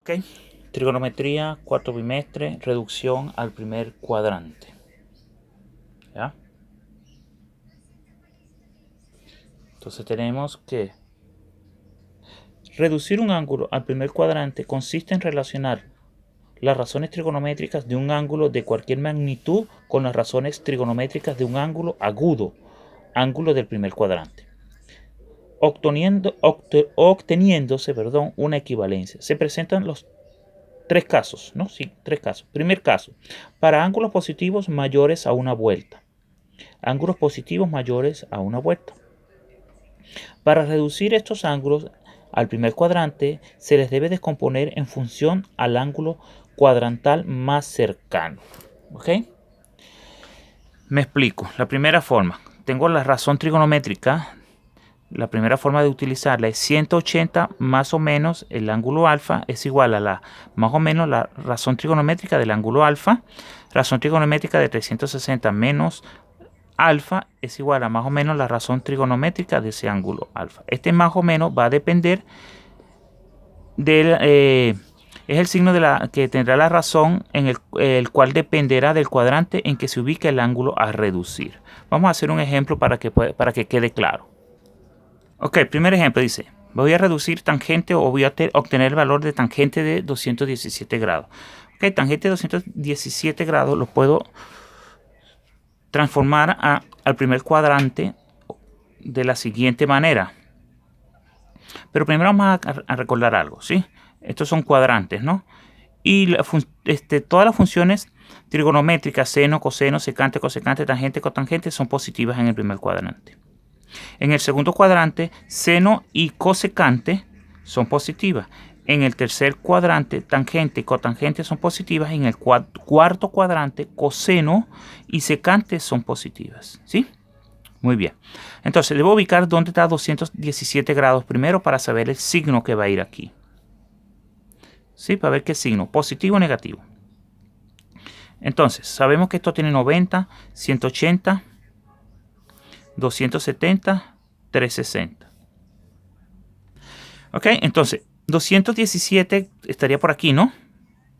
Ok, trigonometría, cuarto bimestre, reducción al primer cuadrante. ¿Ya? Entonces tenemos que reducir un ángulo al primer cuadrante consiste en relacionar las razones trigonométricas de un ángulo de cualquier magnitud con las razones trigonométricas de un ángulo agudo, ángulo del primer cuadrante, obteniéndose una equivalencia. Se presentan los tres casos, ¿no? Sí, tres casos. Primer caso, para ángulos positivos mayores a una vuelta. Ángulos positivos mayores a una vuelta. Para reducir estos ángulos al primer cuadrante, se les debe descomponer en función al ángulo cuadrantal más cercano. ¿Ok? Me explico. La primera forma, tengo la razón trigonométrica. La primera forma de utilizarla es 180 más o menos el ángulo alfa es igual a la más o menos la razón trigonométrica del ángulo alfa. Razón trigonométrica de 360 menos alfa es igual a más o menos la razón trigonométrica de ese ángulo alfa. Este más o menos va a depender del... es el signo que tendrá la razón en el cual dependerá del cuadrante en que se ubica el ángulo a reducir. Vamos a hacer un ejemplo para que quede claro. Ok, primer ejemplo dice, voy a reducir tangente o voy a obtener el valor de tangente de 217 grados. Ok, tangente de 217 grados lo puedo transformar al primer cuadrante de la siguiente manera. Pero primero vamos a recordar algo, ¿sí? Estos son cuadrantes, ¿no? Y todas las funciones trigonométricas, seno, coseno, secante, cosecante, tangente, cotangente, son positivas en el primer cuadrante. En el segundo cuadrante, seno y cosecante son positivas. En el tercer cuadrante, tangente y cotangente son positivas. En el cuarto cuadrante, coseno y secante son positivas. ¿Sí? Muy bien. Entonces, debo ubicar dónde está 217 grados primero para saber el signo que va a ir aquí. ¿Sí? Para ver qué signo, positivo o negativo. Entonces, sabemos que esto tiene 90, 180, 270, 360. Ok, entonces 217 estaría por aquí, ¿no?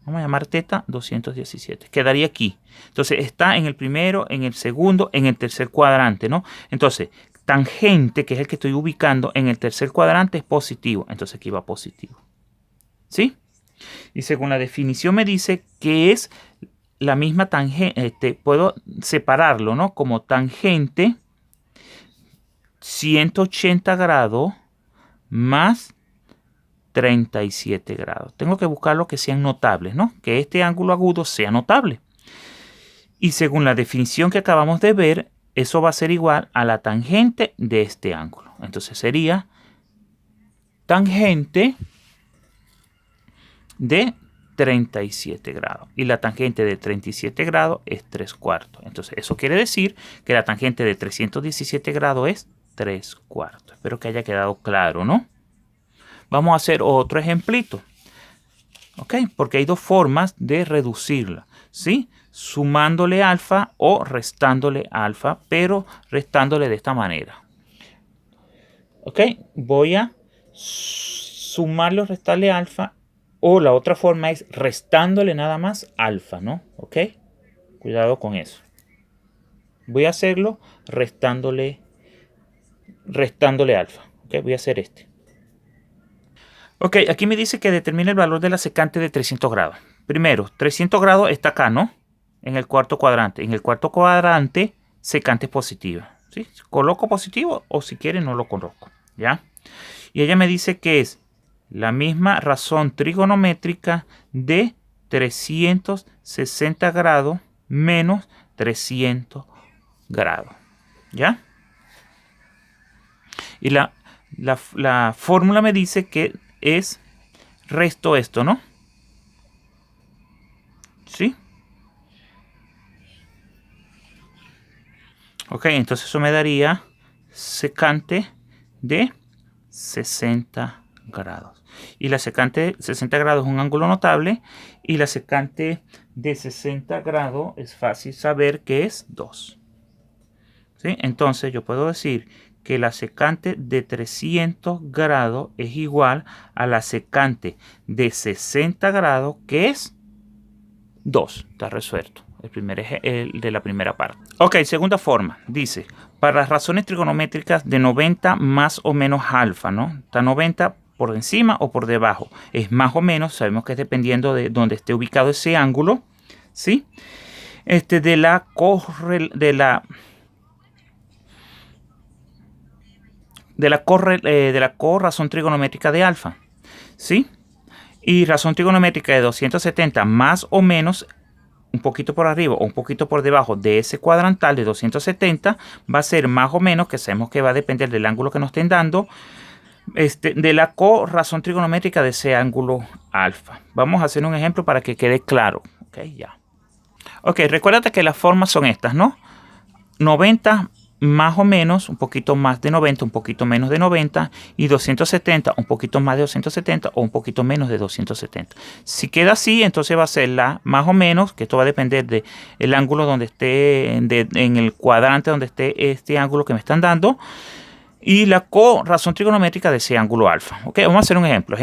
Vamos a llamar teta 217. Quedaría aquí. Entonces está en el primero, en el segundo, en el tercer cuadrante, ¿no? Entonces, tangente, que es el que estoy ubicando en el tercer cuadrante, es positivo. Entonces aquí va positivo. ¿Sí? Y según la definición me dice que es la misma tangente. Puedo separarlo, ¿no? Como tangente 180 grados más 37 grados. Tengo que buscar los que sean notables, ¿no? Que este ángulo agudo sea notable. Y según la definición que acabamos de ver, eso va a ser igual a la tangente de este ángulo. Entonces sería tangente de 37 grados. Y la tangente de 37 grados es 3/4. Entonces eso quiere decir que la tangente de 317 grados es 3/4. Espero que haya quedado claro, ¿no? Vamos a hacer otro ejemplito. ¿Ok? Porque hay dos formas de reducirla. ¿Sí? Sumándole alfa o restándole alfa, pero restándole de esta manera. ¿Ok? Voy a sumarle o restarle alfa. O la otra forma es restándole nada más alfa, ¿no? ¿Ok? Cuidado con eso. Voy a hacerlo restándole alfa. ¿Ok? Voy a hacer este. Ok, aquí me dice que determine el valor de la secante de 300 grados. Primero, 300 grados está acá, ¿no? En el cuarto cuadrante. En el cuarto cuadrante, secante positiva. ¿Sí? Coloco positivo o si quiere no lo coloco. ¿Ya? Y ella me dice que es la misma razón trigonométrica de 360 grados menos 300 grados. ¿Ya? Y la fórmula me dice que es resto esto, ¿no? ¿Sí? Ok, entonces eso me daría secante de 60 grados. Y la secante de 60 grados es un ángulo notable. Y la secante de 60 grados es fácil saber que es 2. ¿Sí? Entonces yo puedo decir que la secante de 300 grados es igual a la secante de 60 grados, que es 2. Está resuelto. El de la primera parte. Ok, segunda forma. Dice, para las razones trigonométricas de 90 más o menos alfa, ¿no? Está 90 por encima o por debajo. Es más o menos, sabemos que es dependiendo de donde esté ubicado ese ángulo, ¿sí? De la corrazón trigonométrica de alfa, ¿sí? Y razón trigonométrica de 270 más o menos un poquito por arriba o un poquito por debajo de ese cuadrantal de 270 va a ser más o menos, que sabemos que va a depender del ángulo que nos estén dando, de la corrazón trigonométrica de ese ángulo alfa. Vamos a hacer un ejemplo para que quede claro. Ok, ya. Ok, recuérdate que las formas son estas, ¿no? 90 más o menos, un poquito más de 90, un poquito menos de 90, y 270, un poquito más de 270 o un poquito menos de 270. Si queda así, entonces va a ser la más o menos, que esto va a depender del ángulo donde esté, en el cuadrante donde esté este ángulo que me están dando, y la corrazón trigonométrica de ese ángulo alfa. Ok, vamos a hacer un ejemplo.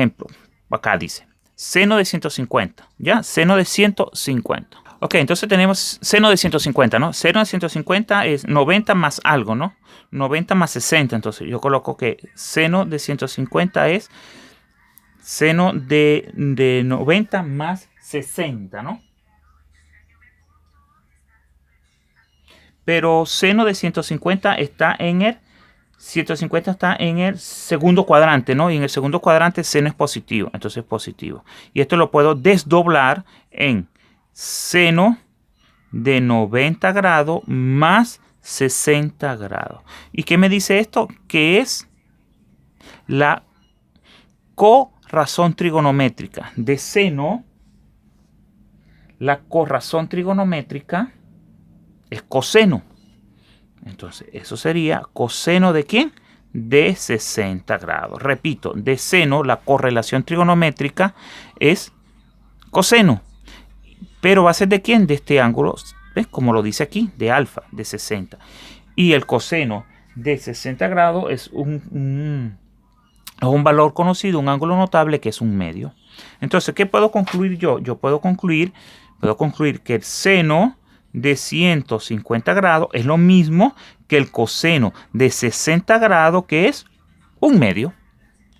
Acá dice seno de 150, ¿ya? Seno de 150. Ok, entonces tenemos seno de 150, ¿no? Seno de 150 es 90 más algo, ¿no? 90 más 60. Entonces yo coloco que seno de 150 es seno de 90 más 60, ¿no? Pero seno de 150 está en el 150 está en el segundo cuadrante, ¿no? Y en el segundo cuadrante seno es positivo, entonces es positivo. Y esto lo puedo desdoblar en seno de 90 grados más 60 grados. ¿Y qué me dice esto? Que es la corrazón trigonométrica de seno. La corrazón trigonométrica es coseno. Entonces, eso sería coseno de ¿quién? De 60 grados. Repito, de seno, la correlación trigonométrica es coseno. Pero va a ser de ¿quién? De este ángulo, ¿ves? Como lo dice aquí, de alfa, de 60. Y el coseno de 60 grados es un valor conocido, un ángulo notable que es un medio. Entonces, ¿qué puedo concluir yo? Yo puedo concluir que el seno de 150 grados es lo mismo que el coseno de 60 grados, que es un medio.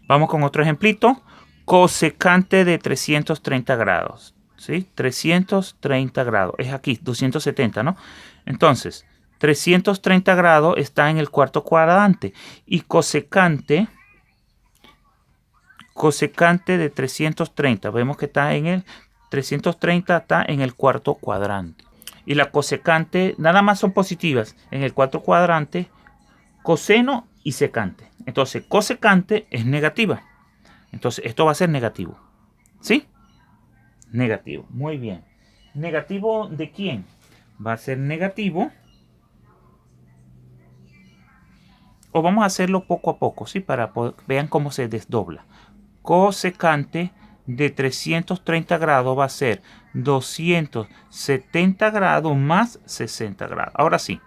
Vamos con otro ejemplito. Cosecante de 330 grados. ¿Sí? 330 grados. Es aquí, 270, ¿no? Entonces, 330 grados está en el cuarto cuadrante. Y cosecante de 330. Vemos que está en el 330, está en el cuarto cuadrante. Y la cosecante, nada más son positivas en el cuarto cuadrante, coseno y secante. Entonces, cosecante es negativa. Entonces, esto va a ser negativo. ¿Sí? Negativo. Muy bien. ¿Negativo de quién? Va a ser negativo. O vamos a hacerlo poco a poco, ¿sí? Para que vean cómo se desdobla. Cosecante de 330 grados va a ser 270 grados más 60 grados. Ahora sí,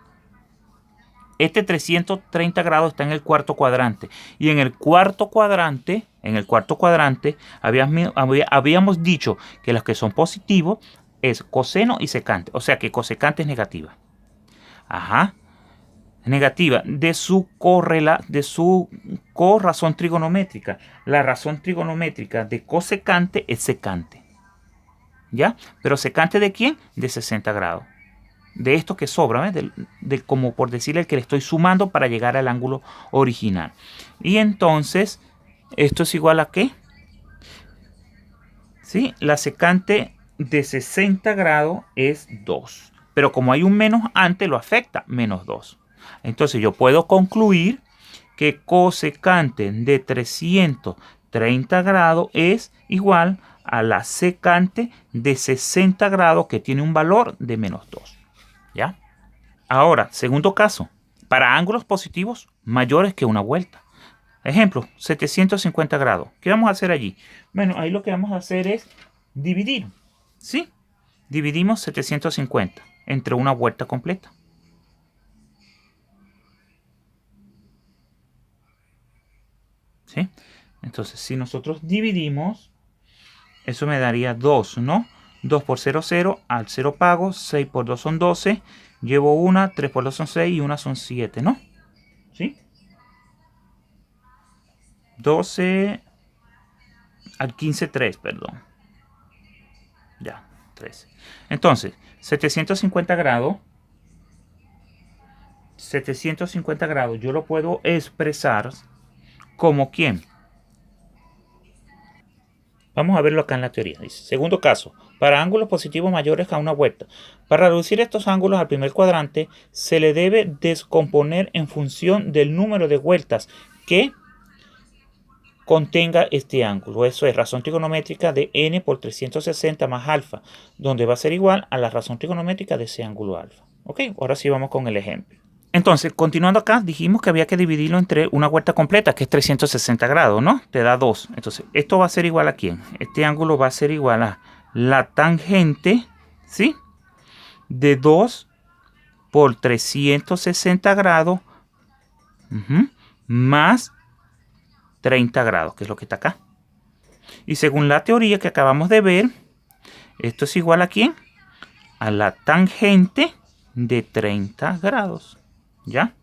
este 330 grados está en el cuarto cuadrante. Y en el cuarto cuadrante, habíamos dicho que los que son positivos es coseno y secante. O sea que cosecante es negativa. Ajá. Negativa de su corrazón trigonométrica. La razón trigonométrica de cosecante es secante. ¿Ya? Pero secante ¿de quién? De 60 grados. De esto que sobra, ¿ves? Como por decirle el que le estoy sumando para llegar al ángulo original. Y entonces, ¿esto es igual a qué? ¿Sí? La secante de 60 grados es 2. Pero como hay un menos antes, lo afecta, menos 2. Entonces yo puedo concluir que cosecante de 330 grados es igual a la secante de 60 grados, que tiene un valor de menos 2. ¿Ya? Ahora, segundo caso, para ángulos positivos mayores que una vuelta. Ejemplo, 750 grados. ¿Qué vamos a hacer allí? Bueno, ahí lo que vamos a hacer es dividir. ¿Sí? Dividimos 750 entre una vuelta completa. ¿sí? Entonces, si nosotros dividimos, eso me daría 2, ¿no? 2 por 0, 0, al 0 pago, 6 por 2 son 12, llevo una, 3 por 2 son 6 y una son 7, ¿no? ¿Sí? 12 al 15, 3, perdón. Ya, 13. Entonces, 750 grados, yo lo puedo expresar como ¿quién? Vamos a verlo acá en la teoría. Dice, segundo caso, para ángulos positivos mayores a una vuelta. Para reducir estos ángulos al primer cuadrante, se le debe descomponer en función del número de vueltas que contenga este ángulo. Eso es razón trigonométrica de n por 360 más alfa, donde va a ser igual a la razón trigonométrica de ese ángulo alfa. Ok, ahora sí vamos con el ejemplo. Entonces, continuando acá, dijimos que había que dividirlo entre una vuelta completa, que es 360 grados, ¿no? Te da 2. Entonces, esto va a ser igual a ¿quién? Este ángulo va a ser igual a la tangente, ¿sí? De 2 por 360 grados más 30 grados, que es lo que está acá. Y según la teoría que acabamos de ver, esto es igual a ¿quién? A la tangente de 30 grados, ¿ya?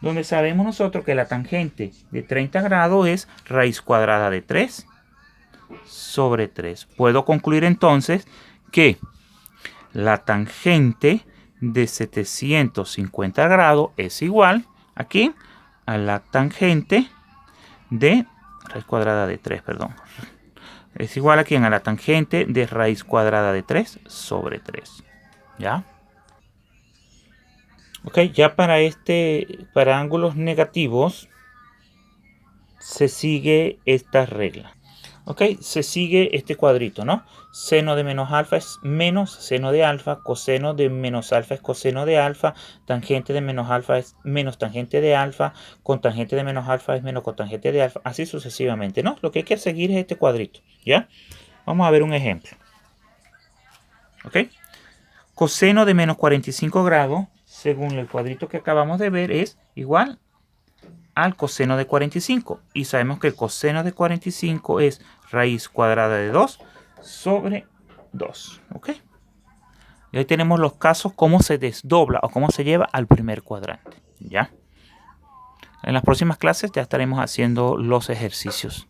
Donde sabemos nosotros que la tangente de 30 grados es raíz cuadrada de 3 sobre 3. Puedo concluir entonces que la tangente de 750 grados es igual aquí a la tangente de raíz cuadrada de 3, perdón. Es igual aquí a la tangente de raíz cuadrada de 3 sobre 3. ¿Ya? Ok, ya para ángulos negativos se sigue esta regla. Ok, se sigue este cuadrito, ¿no? Seno de menos alfa es menos seno de alfa, coseno de menos alfa es coseno de alfa, tangente de menos alfa es menos tangente de alfa, cotangente de menos alfa es menos cotangente de alfa, así sucesivamente, ¿no? Lo que hay que seguir es este cuadrito, ¿ya? Vamos a ver un ejemplo. Ok, coseno de menos 45 grados, según el cuadrito que acabamos de ver, es igual al coseno de 45. Y sabemos que el coseno de 45 es raíz cuadrada de 2 sobre 2. ¿Ok? Y ahí tenemos los casos, cómo se desdobla o cómo se lleva al primer cuadrante. ¿Ya? En las próximas clases ya estaremos haciendo los ejercicios.